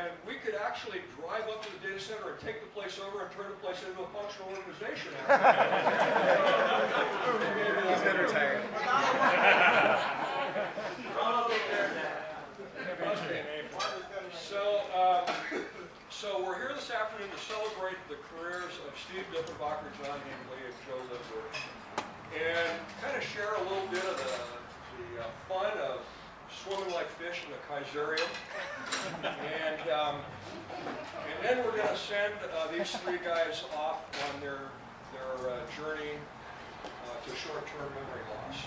and we could actually drive up to the data center and take the place over and turn the place into a functional organization. He's been retired. So we're here this afternoon to celebrate the careers of Steve Diff, John Hinckley, and Joe Lipper, and kind of share a little bit of the fun of swimming like fish in the Kaiserium. And then we're going to send these three guys off on their journey to short-term memory loss.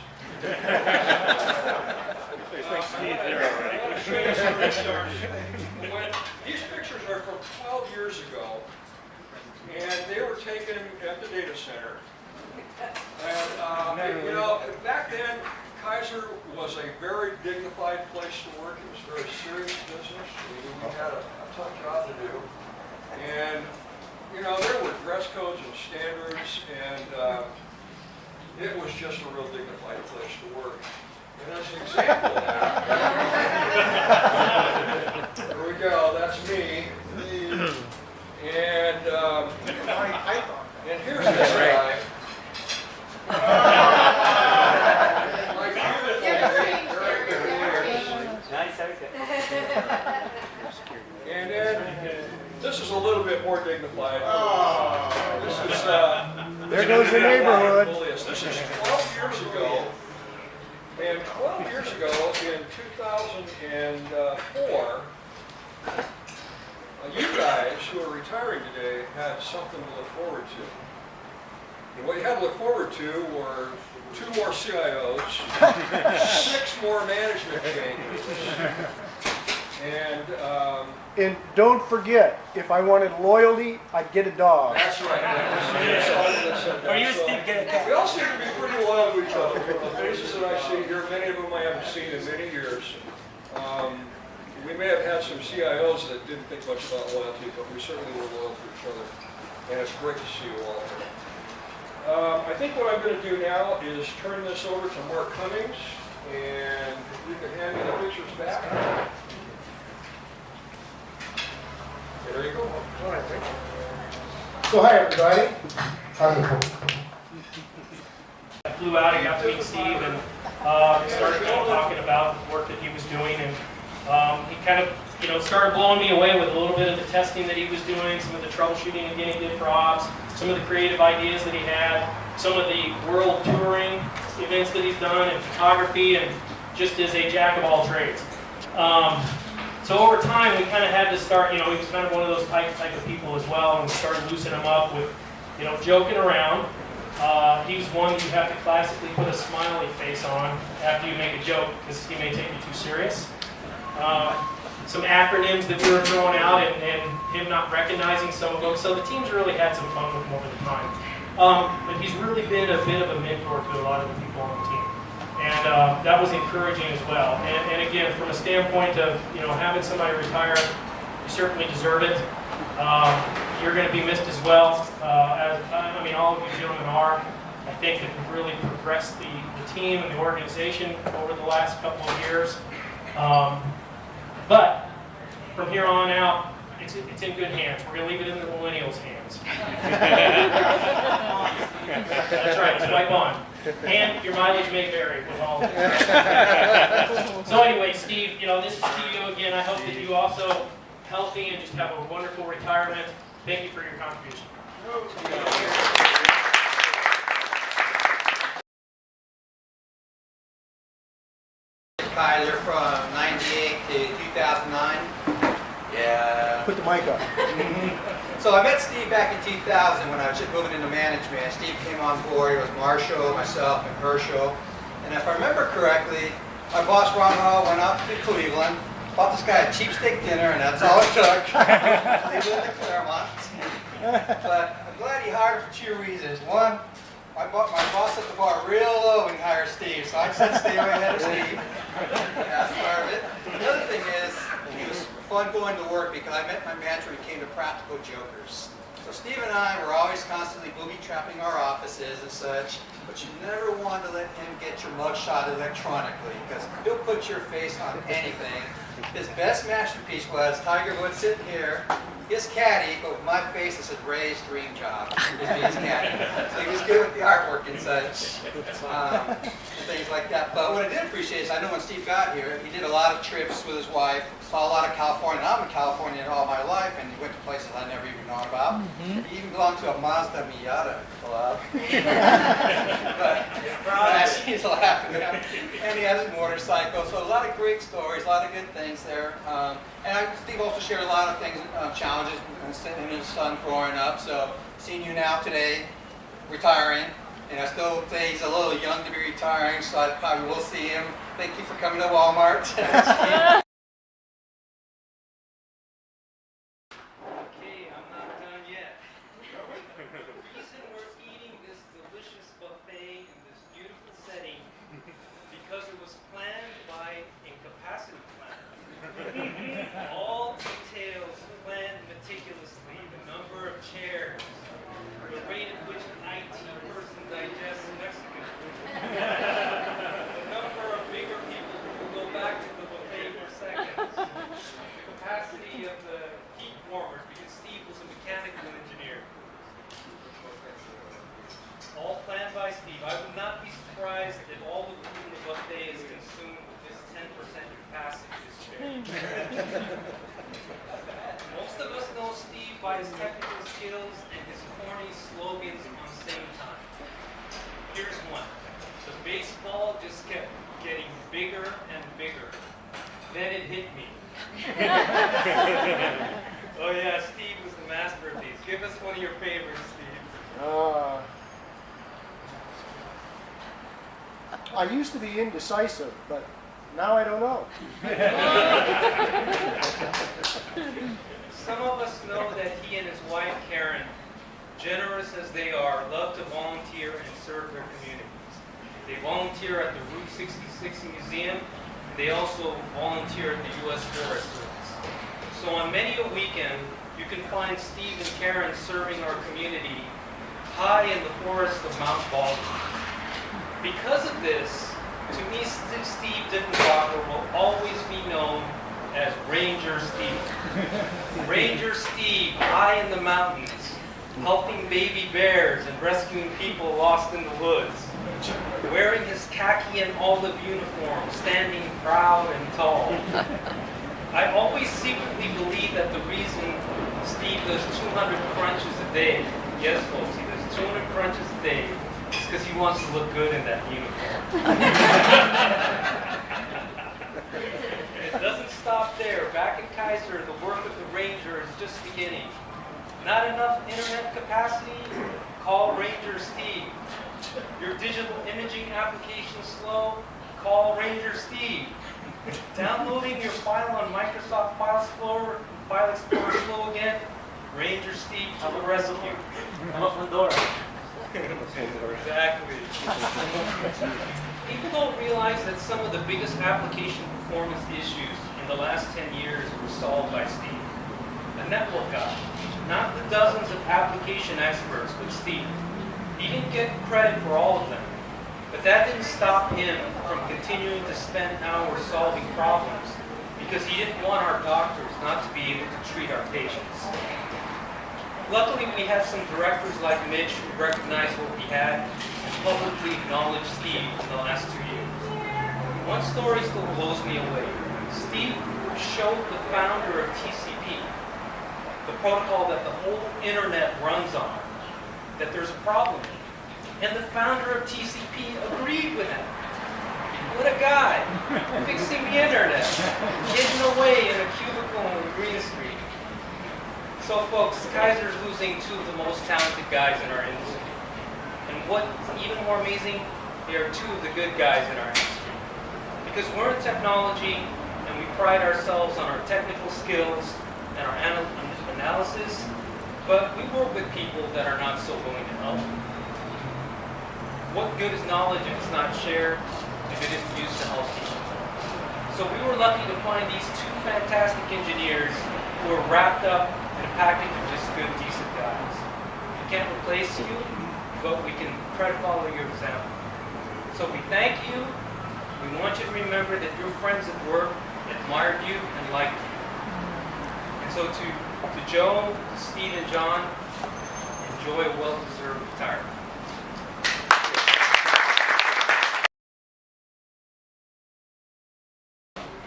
These pictures are from 12 years ago, and they were taken at the data center. And you know, back then, Kaiser was a very dignified place to work. It was a very serious business. We had a tough job to do. And, you know, there were dress codes and standards, and it was just a real dignified place to work. And as an example of that, here we go, that's me. And here's this guy. And then this is a little bit more dignified. This is there goes the neighborhood. This is 12 years ago. And 12 years ago, in 2004, you guys who are retiring today had something to look forward to. And what you had to look forward to were 2 more CIOs, 6 more management changes, and don't forget, if I wanted loyalty, I'd get a dog. That's right. Or you Steve get a cat. We all seem to be pretty loyal to each other. From the faces that I see here, many of them I haven't seen in many years. We may have had some CIOs that didn't think much about loyalty, but we certainly were loyal to each other. And it's great to see you all here. I think what I'm going to do now is turn this over to Mark Cummings, and if you can hand me the pictures back. There you go. All right, thank you. So hi, everybody. I flew out and got to meet Steve and started talking about the work that he was doing, and he kind of started blowing me away with a little bit of the testing that he was doing, some of the troubleshooting again he did for ops, some of the creative ideas that he had, some of the world touring events that he's done, and photography, and just as a jack of all trades. So over time, we kind of had to start, he was kind of one of those type of people as well, and we started loosening him up with, joking around. He's one you have to classically put a smiley face on after you make a joke, because he may take you too serious. Some acronyms that we were throwing out, and him not recognizing some of them. So the team's really had some fun with him over the time. But he's really been a bit of a mentor to a lot of the people on the team. And that was encouraging as well. And again, from a standpoint of having somebody retire, you certainly deserve it. You're going to be missed as well. As all of you gentlemen are. I think that we've really progressed the team and the organization over the last couple of years. But from here on out, it's in good hands. We're going to leave it in the millennials' hands. That's right, swipe on. And your mileage may vary with all of this. So anyway, Steve, this is to you again. I hope that you also healthy and just have a wonderful retirement. Thank you for your contribution. Kaiser from 98 to 2009. Yeah. Put the mic up. So I met Steve back in 2000 when I was just moving into management. Steve came on board. It was Marshall, myself, and Herschel. And if I remember correctly, my boss Ron Hall went up to Cleveland, bought this guy a cheap steak dinner, and that's all it took. Cleveland to Claremont. But I'm glad he hired for 2 reasons. One, my boss set the bar real low when he hired Steve, so I said stay way ahead of Steve. That's part of it. The other thing is, it was fun going to work because I met my manager who came to Practical Jokers. So Steve and I were always constantly booby-trapping our offices and such, but you never wanted to let him get your mugshot electronically, because he'll put your face on anything. His best masterpiece was Tiger Woods sitting here, his caddy, but with my face that said Ray's dream job, is his caddy. So he was good with the artwork and such, and things like that. But what I did appreciate is, I know when Steve got here, he did a lot of trips with his wife, saw a lot of California, and I'm in California all my life, and he went to places I never even known about. He even belonged to a Mazda Miata club. But he's laughing. And he has his motorcycle, so a lot of great stories, a lot of good things there. Steve also shared a lot of things, challenges, him and his son growing up. So seeing you now today, retiring, and I still say he's a little young to be retiring, so I probably will see him. Thank you for coming to Walmart. Okay, I'm not done yet. The reason we're eating this delicious buffet in this beautiful setting because it was planned by a capacity planner. All details planned meticulously. The number of chairs, the rate at which an IT person digests Mexican food, the number of bigger people who will go back to the buffet for seconds, the capacity of the heat warmers, because Steve was a mechanical engineer. All planned by Steve. I would not be surprised if all the food in the buffet is consumed with this 10% capacity this year. Most of us know Steve by his technical skills and his corny slogans on the same time. Here's one. The baseball just kept getting bigger and bigger. Then it hit me. Oh yeah, Steve was the master of these. Give us one of your favorites, Steve. I used to be indecisive, but now I don't know. Some of us know that he and his wife, Karen, generous as they are, love to volunteer and serve their communities. They volunteer at the Route 66 Museum, and they also volunteer at the U.S. Forest Service. So on many a weekend, you can find Steve and Karen serving our community high in the forest of Mount Baldwin. Because of this, to me, Steve Diffenbacher will always be known as Ranger Steve. Ranger Steve, high in the mountains, helping baby bears and rescuing people lost in the woods, wearing his khaki and olive uniform, standing proud and tall. I always secretly believe that the reason Steve does 200 crunches a day, yes folks, he does 200 crunches a day, is because he wants to look good in that uniform. It doesn't stop there. Back in Kaiser, the work of the Ranger is just beginning. Not enough internet capacity? Call Ranger Steve. Your digital imaging application slow? Call Ranger Steve. Downloading your file on Microsoft File Explorer slow again? Ranger Steve to the rescue. Come up with Dora. Exactly. People don't realize that some of the biggest application performance issues in the last 10 years were solved by Steve. The network guy, not the dozens of application experts, but Steve. He didn't get credit for all of them, but that didn't stop him from continuing to spend hours solving problems because he didn't want our doctors not to be able to treat our patients. Luckily, we had some directors like Mitch who recognized what we had and publicly acknowledged Steve in the last 2 years. One story still blows me away. Steve showed the founder of TCP, the protocol that the whole internet runs on, that there's a problem. And the founder of TCP agreed with him. What a guy, fixing the internet, getting away in a cubicle on Green Street. So folks, Kaiser's losing two of the most talented guys in our industry. And what's even more amazing, they are two of the good guys in our industry. Because we're in technology and we pride ourselves on our technical skills and our analysis, but we work with people that are not so willing to help. What good is knowledge if it's not shared, if it isn't used to help people? So we were lucky to find these two fantastic engineers who are wrapped up in a package of just good, decent guys. can't replace you, but we can try to follow your example. So we thank you. We want you to remember that your friends at work admired you and liked you. And so to Joe, Steve, and John, enjoy a well-deserved retirement.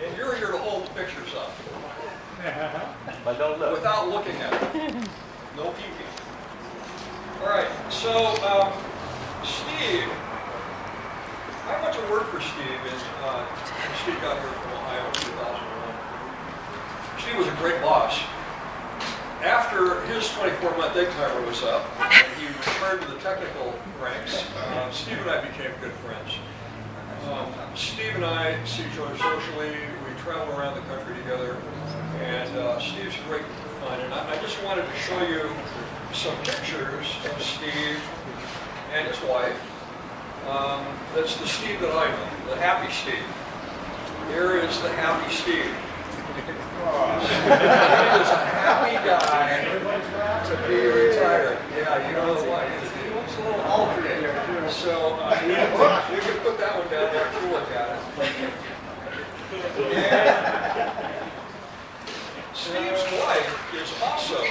And you're here to hold the pictures up. But don't look. Without looking at it. No peeking. All right, so Steve, I went to work for Steve when Steve got here from Ohio in 2001. Steve was a great boss. After his 24-month egg timer was up, and he returned to the technical ranks, Steve and I became good friends. Steve and I see each other socially. We travel around the country together, and Steve's great fun. And I just wanted to show you some pictures of Steve and his wife. That's the Steve that I know, the happy Steve. Here is the happy Steve. Steve is a happy guy to be retired. Yeah, you know why. He looks a little altered. So you can put that one down there to look at it. And Steve's wife is also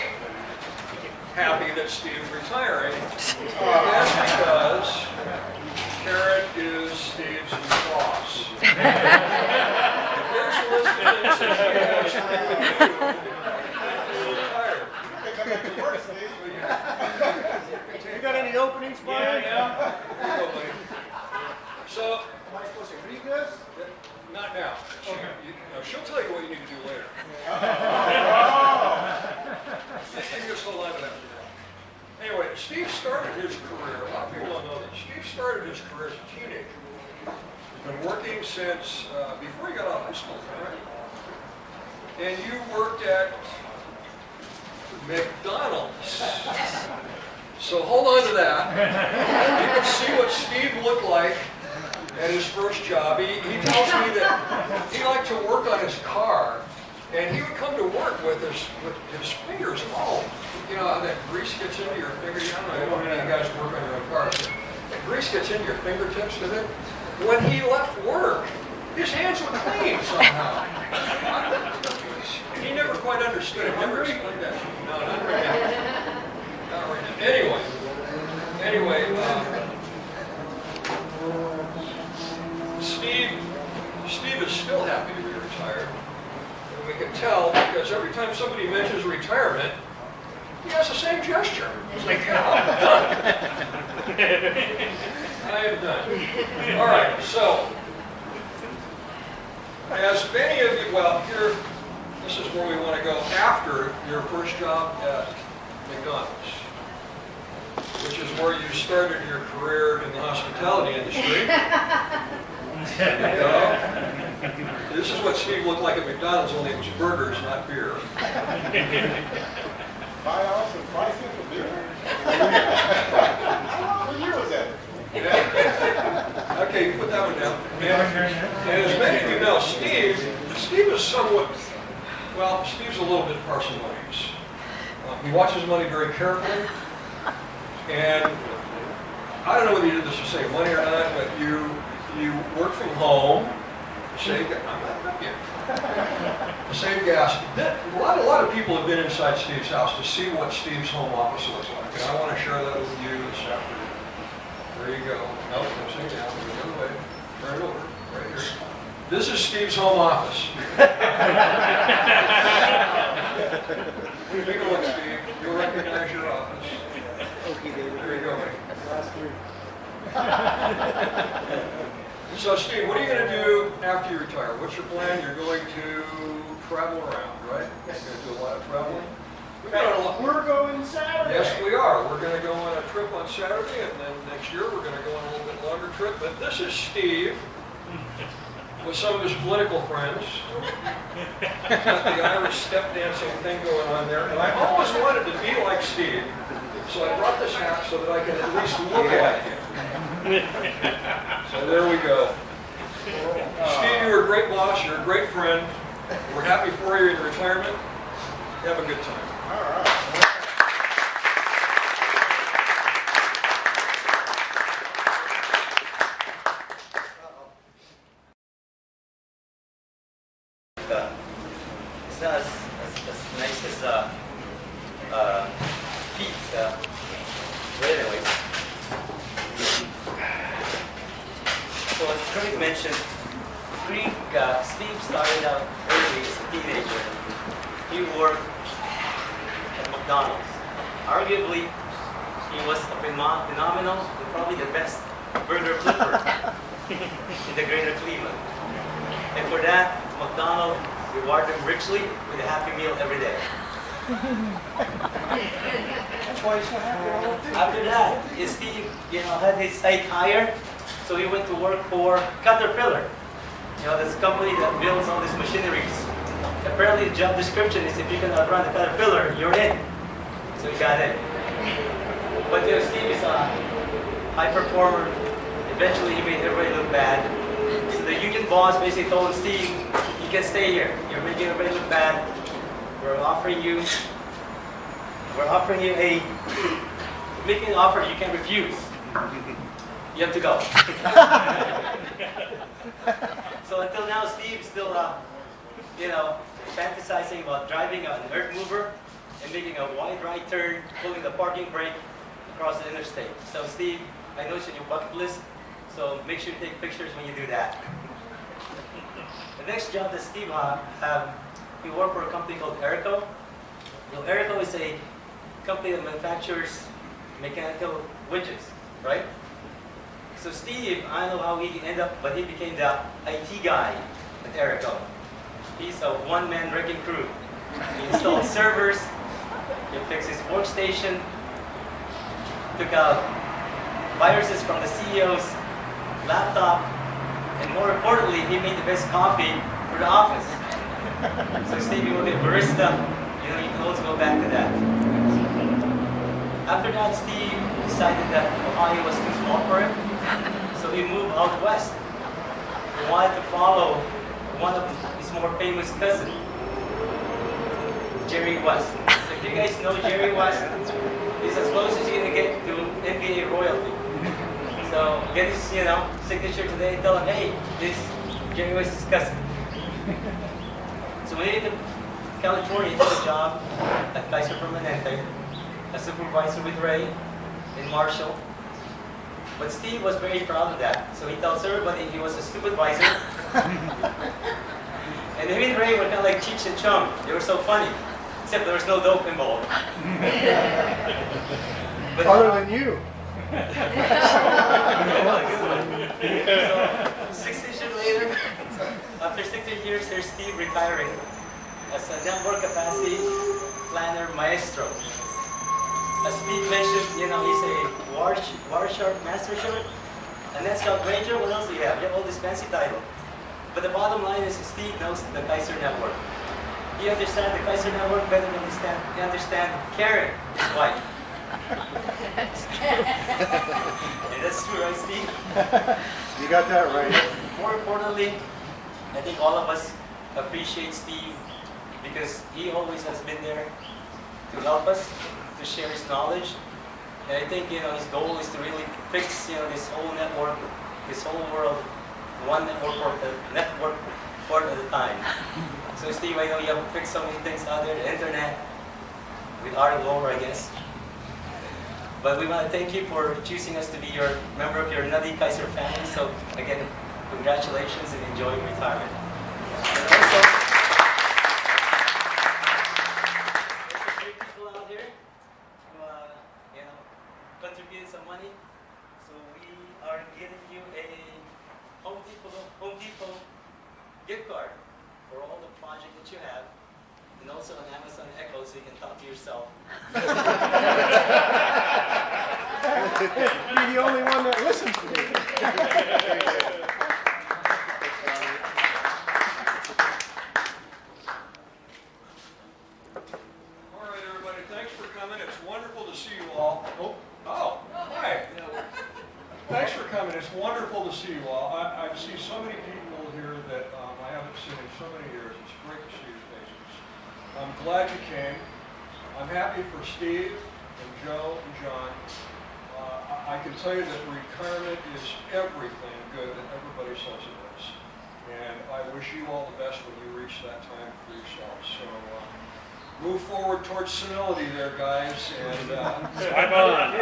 happy that Steve's retiring. That's because Karen is Steve's boss. If there's a list of things that she has to do, he's retired. You got any openings, Brian? Probably. So, Am I supposed to read this? not now. She'll tell you what you need to do later. You just hold on to that. Anyway, Steve started his career, a lot of people don't know this, Steve started his career as a teenager. He's been working since before he got out of high school, right? And you worked at McDonald's. So hold on to that. You can see what Steve looked like at his first job. He tells me that he liked to work on his car, and he would come to work with his fingers all, you know, how that grease gets into your finger. I don't know if you guys work on your own cars. That grease gets into your fingertips, does it? When he left work, his hands were clean somehow. He never quite understood it. Never explained that. No, not right now. Not right now. Anyway, Steve is still happy to be retired. And we can tell because every time somebody mentions retirement, he has the same gesture. It's like, yeah, I'm done. I am done. All right, so as many of you, well, here, this is where we want to go after your first job at McDonald's, which is where you started your career in the hospitality industry. This is what Steve looked like at McDonald's, only it was burgers, not beer. Buy off some pricing for beer? What year was that? Okay, you put that one down. And as many of you know, Steve is somewhat, well, Steve's a little bit parsimonious. He watches money very carefully. And I don't know whether you did this to save money or not, but you work from home to save, I'm not done yet. To save gas. A lot of people have been inside Steve's house to see what Steve's home office looks like. And I want to share that with you this afternoon. There you go. No, don't say down. Go the other way. Turn it over. Right here. This is Steve's home office. Take a look, Steve. You'll recognize your office. Okay, David. There you go, Mike. Last three. So, Steve, what are you going to do after you retire? What's your plan? You're going to travel around, right? You're going to do a lot of traveling? We're going Saturday. Yes, we are. We're going to go on a trip on Saturday, and then next year we're going to go on a little bit longer trip. But this is Steve with some of his political friends. He's got the Irish step dancing thing going on there. And I always wanted to be like Steve, so I brought this hat so that I can at least look like him. So there we go. Steve, you were a great boss. You're a great friend. We're happy for you in retirement. Have a good time. All right. as nice as Pete. But anyways, so as Craig mentioned, Steve started out early as a teenager. He worked at McDonald's. Arguably, he was a phenomenal and probably the best burger flipper in the greater Cleveland. And for that, McDonald's rewarded him richly with a Happy Meal every day. That's why he's so happy all the time. After that, Steve, had his sight higher, so he went to work for Caterpillar. This company that builds all these machineries. Apparently, the job description is if you can outrun the Caterpillar, you're in. So he got in. But Steve is a high performer. Eventually, he made everybody look bad. So the union boss basically told Steve, "You can stay here. You're making everybody look bad. We're making an offer you can't refuse. You have to go." So until now, Steve's still, fantasizing about driving an earth mover and making a wide right turn, pulling the parking brake across the interstate. So Steve, I know it's on your bucket list, so make sure you take pictures when you do that. The next job that Steve had, he worked for a company called Erico. Erico is a company that manufactures mechanical widgets, right? So Steve, I don't know how he ended up, but he became the IT guy at Erico. He's a one-man wrecking crew. He installed servers, he fixed his workstation, took out viruses from the CEO's laptop, and more importantly, he made the best coffee for the office. So Steve, you will be a barista. You can always go back to that. After that, Steve decided that Ohio was too small for him, so he moved out west. He wanted to follow one of his more famous cousins, Jerry West. So if you guys know Jerry West, he's as close as you're going to get to NBA royalty. So get his, signature today and tell him, "Hey, this is Jerry West's cousin." So when he came to California, he took a job at Kaiser Permanente, a supervisor with Ray in Marshall. But Steve was very proud of that. So he tells everybody he was a supervisor. And him and Ray were kind of like Cheech and Chong. They were so funny, except there was no dope involved. But, Other than you. So 16 years later, after 16 years, here's Steve retiring as a network capacity planner maestro. As Pete mentioned, he's a Wireshark Master Shark, a NetScout Ranger. What else do you have? You have all this fancy title. But the bottom line is Steve knows the Kaiser Network. He understands the Kaiser Network better than he understands Karen, his wife. And that's true, right, Steve? You got that right. More importantly, I think all of us appreciate Steve because he always has been there to help us, to share his knowledge. And I think, his goal is to really fix, this whole network, this whole world, one network port at a time. So Steve, I know you have fixed so many things out there, the internet, with our lore, I guess. But we want to thank you for choosing us to be your member of your Nutty Kaiser family. So again, congratulations and enjoy retirement. And also, there's some great people out here who, contributed some money. So we are giving you a Home Depot gift card for all the project that you have, and also an Amazon Echo so you can talk to yourself. You're the only one that listens to me. All right, everybody, thanks for coming. It's wonderful to see you all. Oh, hi. Thanks for coming. It's wonderful to see you all. I see so many people here that I haven't seen in so many years. It's great to see your faces. I'm glad you came. I'm happy for Steve and Joe and John. I can tell you that retirement is everything good that everybody says it is. And I wish you all the best when you reach that time for yourselves. So move forward towards senility there, guys. And I'm on.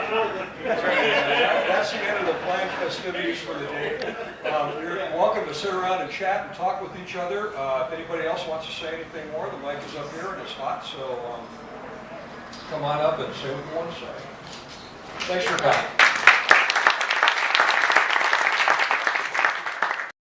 that's the end of the planned festivities for the day. You're welcome to sit around and chat and talk with each other. If anybody else wants to say anything more, the mic is up here and it's hot, so come on up and say what you want to say. Thanks for coming.